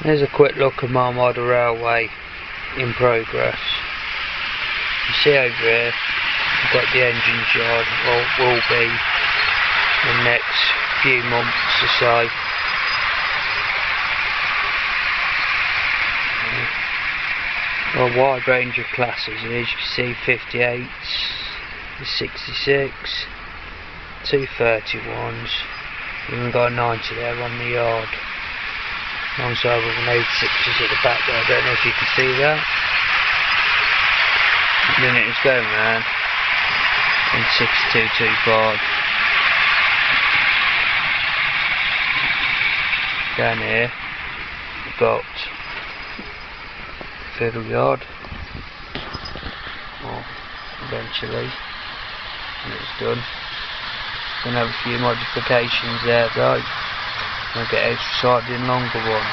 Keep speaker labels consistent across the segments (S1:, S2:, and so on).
S1: There's a quick look at my model railway in progress. You see over here, we've got the engine yard, or will be in the next few months or so. A wide range of classes, as you can see, 58s, the 66, 231s, even got a 90 there on the yard. Alongside with an 86s at the back there, I don't know if you can see that. Then it is going round in 6225. Down here, we've got fiddle yard, or eventually, when it's done. Gonna have a few modifications there though. I'll get extra sided in longer ones.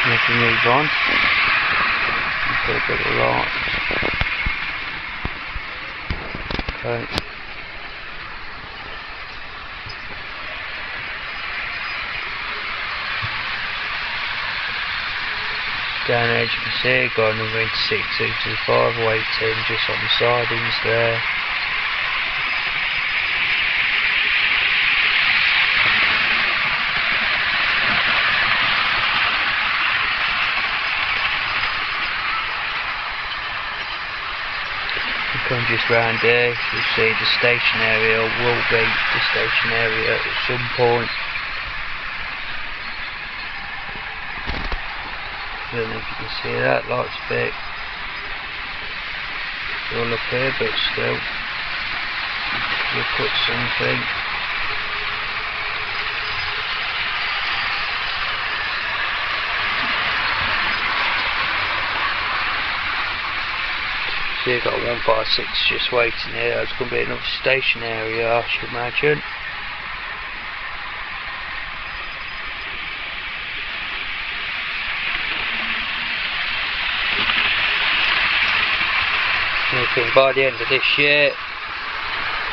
S1: And if we move on, we've got a bit of light. Okay. Down there, as you can see, got another 86, 225 waiting just on the sidings there. Come just round here, you'll see the station area, will be the station area at some point. I don't know if you can see that, light's a bit all up here, but still, we'll put something. So you've got a 156 just waiting here. There's going to be another station area, I should imagine. Looking by the end of this year,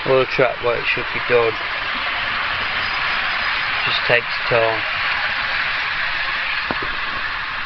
S1: all the track work should be done. Just takes time.